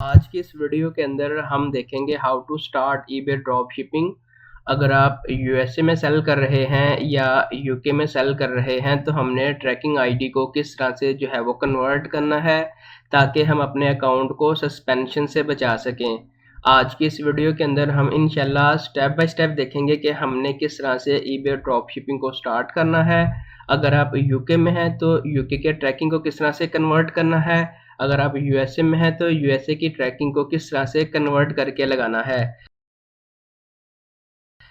आज की इस वीडियो के अंदर हम देखेंगे how to start eBay drop shipping. अगर आप यूएसए में सेल कर रहे हैं या यूके में सेल कर रहे हैं तो हमने ट्रैकिंग आईडी को किस तरह से जो है वो कन्वर्ट करना है ताकि हम अपने अकाउंट को सस्पेंशन से बचा सकें। आज की इस वीडियो के अंदर हम इंशाल्लाह स्टेप बाय स्टेप देखेंगे कि हमने किस तरह से ईबे ड्रॉप शिपिंग को स्टार्ट करना है। अगर आप यूके में हैं तो यूके के ट्रैकिंग को किस तरह से कन्वर्ट करना है। अगर आप यूएसए में हैं तो यूएसए की ट्रैकिंग को किस तरह से कन्वर्ट करके लगाना है।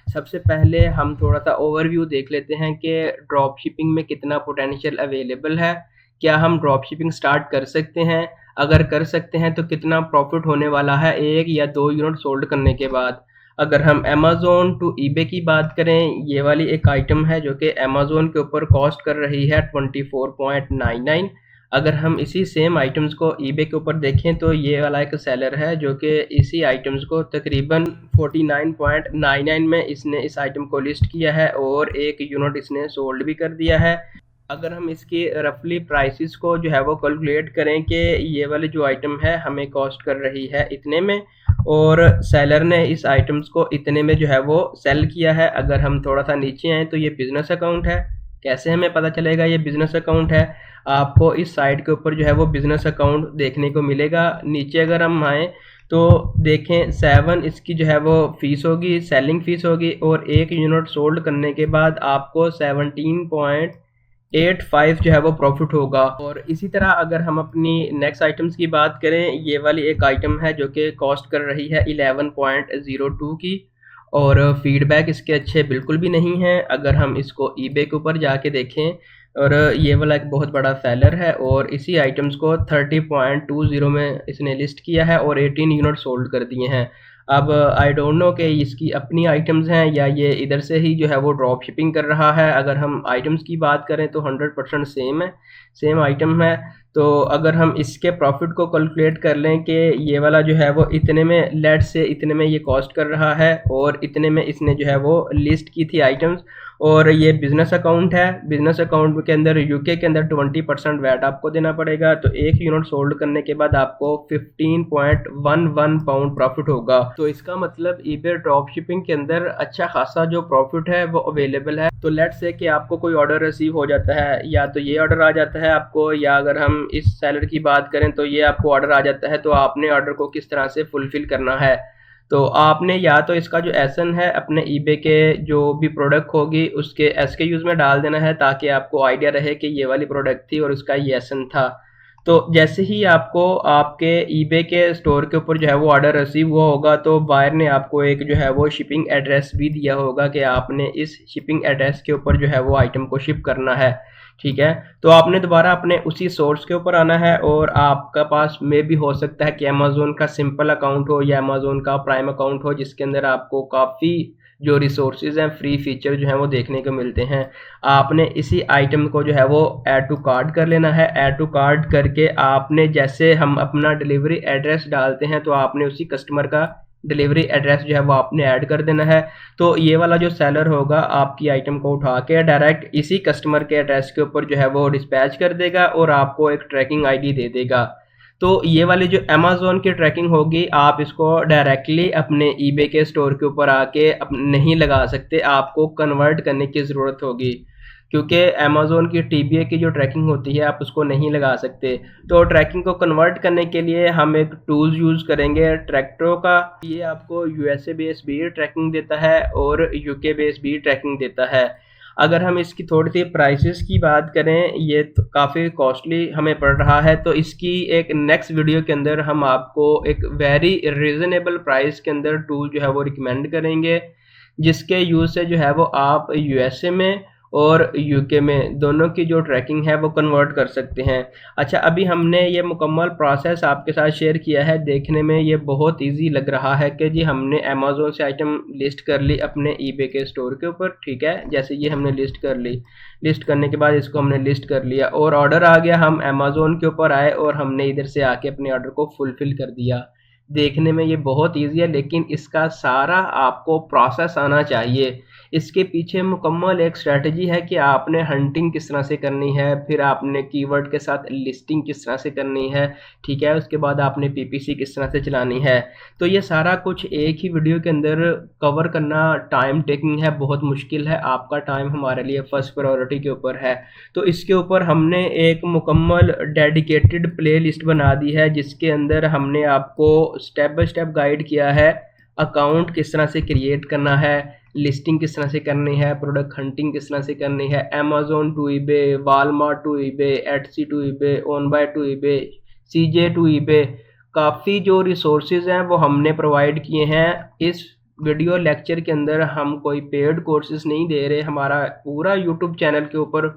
सबसे पहले हम थोड़ा सा ओवरव्यू देख लेते हैं कि ड्रॉप शिपिंग में कितना पोटेंशियल अवेलेबल है। क्या हम ड्रॉप शिपिंग स्टार्ट कर सकते हैं? अगर कर सकते हैं तो कितना प्रॉफिट होने वाला है 1 या 2 यूनिट सोल्ड करने के बाद। अगर हम अमेज़न टू ईबे की बात करें, ये वाली एक आइटम है जो कि अमेज़न के ऊपर कॉस्ट कर रही है 24.99। अगर हम इसी सेम आइटम्स को ईबे के ऊपर देखें तो ये वाला एक सेलर है जो कि इसी आइटम्स को तकरीबन 49.99 में इसने इस आइटम को लिस्ट किया है और 1 यूनिट इसने सोल्ड भी कर दिया है। अगर हम इसकी रफली प्राइसेस को जो है वो कैलकुलेट करें कि ये वाली जो आइटम है हमें कॉस्ट कर रही है इतने में और सेलर ने इस आइटम्स को इतने में जो है वो सेल किया है। अगर हम थोड़ा सा नीचे आए तो ये बिजनेस अकाउंट है। कैसे हमें पता चलेगा ये बिजनेस अकाउंट है? आपको इस साइट के ऊपर जो है वो बिजनेस अकाउंट देखने को मिलेगा। नीचे अगर हम आए तो देखें 7 इसकी जो है वो फीस होगी, सेलिंग फीस होगी और 1 यूनिट सोल्ड करने के बाद आपको 17.85 जो है वो प्रॉफिट होगा। और इसी तरह अगर हम अपनी नेक्स्ट आइटम्स की बात करें, ये वाली एक आइटम है जो कि कॉस्ट कर रही है 11.02 की और फीडबैक इसके अच्छे बिल्कुल भी नहीं है। अगर हम इसको ईबे के ऊपर जाके देखें और ये वाला एक बहुत बड़ा सेलर है और इसी आइटम्स को 30.20 में इसने लिस्ट किया है और 18 यूनिट सोल्ड कर दिए हैं। अब आई डोंट नो कि इसकी अपनी आइटम्स हैं या ये इधर से ही जो है वो ड्रॉप शिपिंग कर रहा है। अगर हम आइटम्स की बात करें तो 100% सेम है, सेम आइटम है। तो अगर हम इसके प्रॉफिट को कैलकुलेट कर लें कि ये वाला जो है वो इतने में, लेट से इतने में ये कॉस्ट कर रहा है और इतने में इसने जो है वो लिस्ट की थी आइटम्स और ये बिजनेस अकाउंट है। बिजनेस अकाउंट के अंदर यूके के अंदर 20% वैट आपको देना पड़ेगा। तो 1 यूनिट सोल्ड करने के बाद आपको 15.11 पाउंड प्रॉफिट होगा। तो इसका मतलब ईबे ड्रॉप शिपिंग के अंदर अच्छा खासा जो प्रॉफिट है वो अवेलेबल है। तो लेट्स से कि आपको कोई ऑर्डर रिसीव हो जाता है, या तो ये ऑर्डर आ जाता है आपको, या अगर हम इस सेलर की बात करें तो ये आपको ऑर्डर आ जाता है। तो आपने ऑर्डर को किस तरह से फुलफिल करना है? तो आपने या तो इसका जो एसन है अपने ईबे के जो भी प्रोडक्ट होगी उसके एसकेयूज में डाल देना है ताकि आपको आइडिया रहे कि ये वाली प्रोडक्ट थी और उसका ये एसन था। तो जैसे ही आपको आपके ईबे के स्टोर के ऊपर जो है वो ऑर्डर रिसीव हुआ होगा तो बायर ने आपको एक जो है वो शिपिंग एड्रेस भी दिया होगा कि आपने इस शिपिंग एड्रेस के ऊपर जो है वो आइटम को शिप करना है। ठीक है, तो आपने दोबारा अपने उसी सोर्स के ऊपर आना है और आपका पास में भी हो सकता है कि अमेज़न का सिंपल अकाउंट हो या अमेज़न का प्राइम अकाउंट हो जिसके अंदर आपको काफ़ी जो रिसोर्सेज हैं, फ्री फीचर जो हैं वो देखने को मिलते हैं। आपने इसी आइटम को जो है वो ऐड टू कार्ट कर लेना है। ऐड टू कार्ट करके आपने, जैसे हम अपना डिलीवरी एड्रेस डालते हैं तो आपने उसी कस्टमर का डिलीवरी एड्रेस जो है वो आपने ऐड कर देना है। तो ये वाला जो सेलर होगा आपकी आइटम को उठा के डायरेक्ट इसी कस्टमर के एड्रेस के ऊपर जो है वो डिस्पैच कर देगा और आपको एक ट्रैकिंग आईडी दे देगा। तो ये वाली जो अमेज़न की ट्रैकिंग होगी आप इसको डायरेक्टली अपने ईबे के स्टोर के ऊपर आके नहीं लगा सकते, आपको कन्वर्ट करने की ज़रूरत होगी क्योंकि अमेज़न की टीबीए की जो ट्रैकिंग होती है आप उसको नहीं लगा सकते। तो ट्रैकिंग को कन्वर्ट करने के लिए हम एक टूल यूज़ करेंगे ट्रैक्टरो का। ये आपको यूएसए बेस भी ट्रैकिंग देता है और यूके बेस भी ट्रैकिंग देता है। अगर हम इसकी थोड़ी सी प्राइसेस की बात करें, ये तो काफ़ी कॉस्टली हमें पड़ रहा है। तो इसकी एक नेक्स्ट वीडियो के अंदर हम आपको एक वेरी रीज़नेबल प्राइस के अंदर टूल जो है वो रिकमेंड करेंगे जिसके यूज़ से जो है वो आप यूएसए में और यूके में दोनों की जो ट्रैकिंग है वो कन्वर्ट कर सकते हैं। अच्छा, अभी हमने ये मुकम्मल प्रोसेस आपके साथ शेयर किया है। देखने में ये बहुत इजी लग रहा है कि जी हमने अमेज़न से आइटम लिस्ट कर ली अपने ईबे के स्टोर के ऊपर। ठीक है, जैसे ये हमने लिस्ट कर ली, लिस्ट करने के बाद इसको हमने लिस्ट कर लिया और ऑर्डर आ गया, हम अमेज़न के ऊपर आए और हमने इधर से आके अपने ऑर्डर को फुलफ़िल कर दिया। देखने में ये बहुत ईज़ी है, लेकिन इसका सारा आपको प्रोसेस आना चाहिए। इसके पीछे मुकम्मल एक स्ट्रैटेजी है कि आपने हंटिंग किस तरह से करनी है, फिर आपने कीवर्ड के साथ लिस्टिंग किस तरह से करनी है, ठीक है? उसके बाद आपने पीपीसी किस तरह से चलानी है। तो ये सारा कुछ एक ही वीडियो के अंदर कवर करना टाइम टेकिंग है, बहुत मुश्किल है। आपका टाइम हमारे लिए फर्स्ट प्रायोरिटी के ऊपर है। तो इसके ऊपर हमने एक मुकम्मल डेडिकेटेड प्लेलिस्ट बना दी है, जिसके अंदर हमने आपको स्टेप बाय स्टेप गाइड किया है। अकाउंट किस तरह से क्रिएट करना है, लिस्टिंग किस तरह से करनी है, प्रोडक्ट हंटिंग किस तरह से करनी है, Amazon to eBay, Walmart to eBay, Etsy to eBay, OnBuy to eBay, CJ to eBay. काफ़ी जो रिसोर्सेज हैं वो हमने प्रोवाइड किए हैं। इस वीडियो लेक्चर के अंदर हम कोई पेड कोर्सेज नहीं दे रहे। हमारा पूरा यूट्यूब चैनल के ऊपर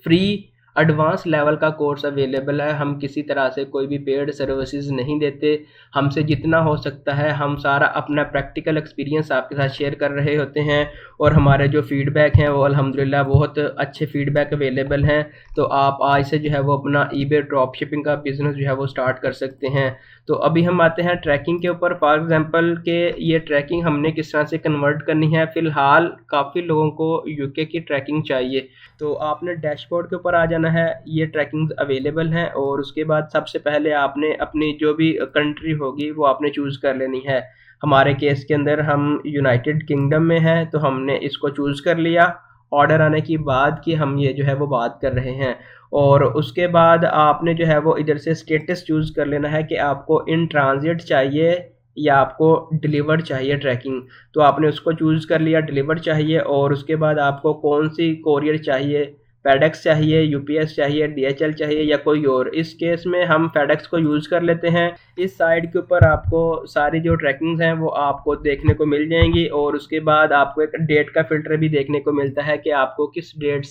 फ्री एडवांस लेवल का कोर्स अवेलेबल है। हम किसी तरह से कोई भी पेड सर्विसेज नहीं देते। हमसे जितना हो सकता है हम सारा अपना प्रैक्टिकल एक्सपीरियंस आपके साथ शेयर कर रहे होते हैं, और हमारे जो फीडबैक हैं वो अल्हम्दुलिल्लाह बहुत अच्छे फीडबैक अवेलेबल हैं। तो आप आज से जो है वो अपना ईबे ड्रॉप शिपिंग का बिज़नेस जो है वो स्टार्ट कर सकते हैं। तो अभी हम आते हैं ट्रैकिंग के ऊपर। फॉर एग्जांपल के ये ट्रैकिंग हमने किस तरह से कन्वर्ट करनी है। फ़िलहाल काफ़ी लोगों को यूके की ट्रैकिंग चाहिए, तो आपने डैशबोर्ड के ऊपर आ जाना है। ये ट्रैकिंग अवेलेबल हैं, और उसके बाद सबसे पहले आपने अपनी जो भी कंट्री होगी वो आपने चूज़ कर लेनी है। हमारे केस के अंदर हम यूनाइटेड किंगडम में हैं, तो हमने इसको चूज़ कर लिया। ऑर्डर आने की बाद कि हम ये जो है वो बात कर रहे हैं, और उसके बाद आपने जो है वो इधर से स्टेटस चूज़ कर लेना है कि आपको इन ट्रांजिट चाहिए या आपको डिलीवर्ड चाहिए ट्रैकिंग। तो आपने उसको चूज़ कर लिया, डिलीवर्ड चाहिए, और उसके बाद आपको कौन सी कोरियर चाहिए, फेडेक्स चाहिए, यूपीएस चाहिए, डीएचएल चाहिए या कोई और। इस केस में हम फेडेक्स को यूज़ कर लेते हैं। इस साइड के ऊपर आपको सारी जो ट्रैकिंग्स हैं वो आपको देखने को मिल जाएंगी, और उसके बाद आपको एक डेट का फ़िल्टर भी देखने को मिलता है कि आपको किस डेट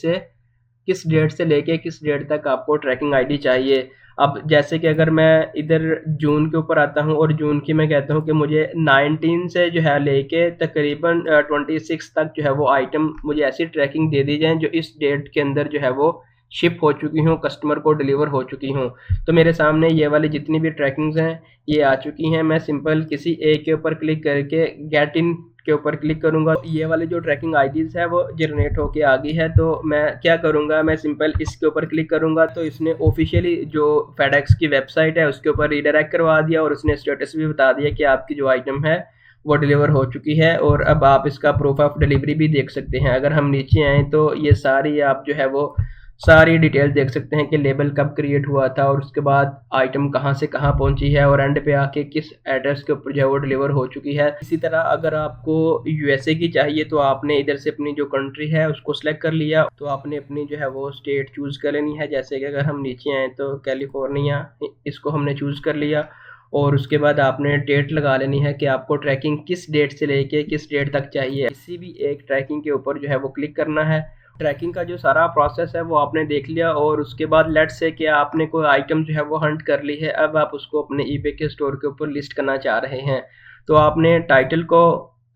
से लेके किस डेट तक आपको ट्रैकिंग आईडी चाहिए। अब जैसे कि अगर मैं इधर जून के ऊपर आता हूँ, और जून की मैं कहता हूँ कि मुझे 19 से जो है लेके तकरीबन 26 तक जो है वो आइटम मुझे ऐसी ट्रैकिंग दे दी जाए जो इस डेट के अंदर जो है वो शिप हो चुकी हूँ, कस्टमर को डिलीवर हो चुकी हूँ। तो मेरे सामने ये वाली जितनी भी ट्रैकिंग्स हैं ये आ चुकी हैं। मैं सिंपल किसी एक के ऊपर क्लिक करके गेट इन के ऊपर क्लिक करूंगा। ये वाली जो ट्रैकिंग आईडीज है वो जनरेट होके आ गई है। तो मैं क्या करूंगा, मैं सिंपल इसके ऊपर क्लिक करूंगा, तो इसने ऑफिशियली जो फेडेक्स की वेबसाइट है उसके ऊपर रीडायरेक्ट करवा दिया, और उसने स्टेटस भी बता दिया कि आपकी जो आइटम है वो डिलीवर हो चुकी है। और अब आप इसका प्रूफ ऑफ डिलीवरी भी देख सकते हैं। अगर हम नीचे आएँ तो ये सारी आप जो है वो सारी डिटेल देख सकते हैं कि लेबल कब क्रिएट हुआ था, और उसके बाद आइटम कहाँ से कहाँ पहुंची है, और एंड पे आके किस एड्रेस के ऊपर जो है वो डिलीवर हो चुकी है। इसी तरह अगर आपको यूएसए की चाहिए तो आपने इधर से अपनी जो कंट्री है उसको सिलेक्ट कर लिया, तो आपने अपनी जो है वो स्टेट चूज़ कर लेनी है। जैसे कि अगर हम नीचे आएँ तो कैलिफोर्निया, इसको हमने चूज़ कर लिया, और उसके बाद आपने डेट लगा लेनी है कि आपको ट्रैकिंग किस डेट से लेके किस डेट तक चाहिए। किसी भी एक ट्रैकिंग के ऊपर जो है वो क्लिक करना है। ट्रैकिंग का जो सारा प्रोसेस है वो आपने देख लिया, और उसके बाद लेट्स से कि आपने कोई आइटम जो है वो हंट कर ली है। अब आप उसको अपने ईबे के स्टोर के ऊपर लिस्ट करना चाह रहे हैं, तो आपने टाइटल को,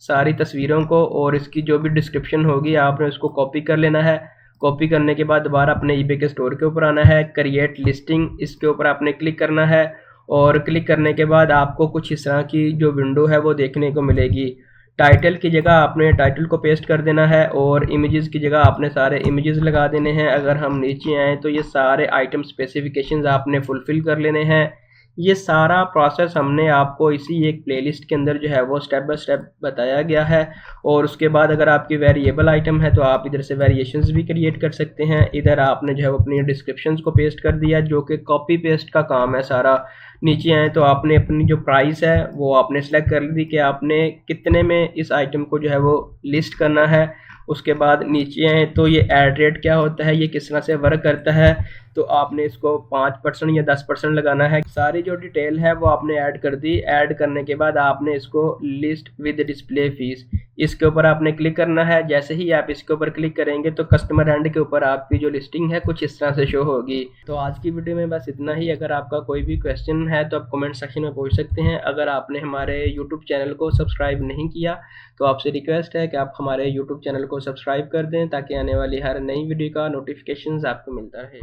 सारी तस्वीरों को और इसकी जो भी डिस्क्रिप्शन होगी आपने उसको कॉपी कर लेना है। कॉपी करने के बाद दोबारा अपने ईबे के स्टोर के ऊपर आना है, क्रिएट लिस्टिंग, इसके ऊपर आपने क्लिक करना है, और क्लिक करने के बाद आपको कुछ इस तरह की जो विंडो है वो देखने को मिलेगी। टाइटल की जगह आपने टाइटल को पेस्ट कर देना है, और इमेजेस की जगह आपने सारे इमेजेस लगा देने हैं। अगर हम नीचे आएँ तो ये सारे आइटम स्पेसिफिकेशंस आपने फुलफ़िल कर लेने हैं। ये सारा प्रोसेस हमने आपको इसी एक प्लेलिस्ट के अंदर जो है वो स्टेप बाय स्टेप बताया गया है। और उसके बाद अगर आपकी वेरिएबल आइटम है तो आप इधर से वेरिएशंस भी क्रिएट कर सकते हैं। इधर आपने जो है वो अपनी डिस्क्रिप्शंस को पेस्ट कर दिया, जो कि कॉपी पेस्ट का काम है सारा। नीचे आए तो आपने अपनी जो प्राइस है वो आपने सेलेक्ट कर ली कि आपने कितने में इस आइटम को जो है वो लिस्ट करना है। उसके बाद नीचे आए तो ये ऐड रेट क्या होता है, ये किस तरह से वर्क करता है, तो आपने इसको 5% या 10% लगाना है। सारी जो डिटेल है वो आपने ऐड कर दी। ऐड करने के बाद आपने इसको लिस्ट विद डिस्प्ले फीस, इसके ऊपर आपने क्लिक करना है। जैसे ही आप इसके ऊपर क्लिक करेंगे तो कस्टमर एंड के ऊपर आपकी जो लिस्टिंग है कुछ इस तरह से शो होगी। तो आज की वीडियो में बस इतना ही। अगर आपका कोई भी क्वेश्चन है तो आप कमेंट सेक्शन में पूछ सकते हैं। अगर आपने हमारे यूट्यूब चैनल को सब्सक्राइब नहीं किया तो आपसे रिक्वेस्ट है कि आप हमारे यूट्यूब चैनल को सब्सक्राइब कर दें, ताकि आने वाली हर नई वीडियो का नोटिफिकेशन आपको मिलता रहे।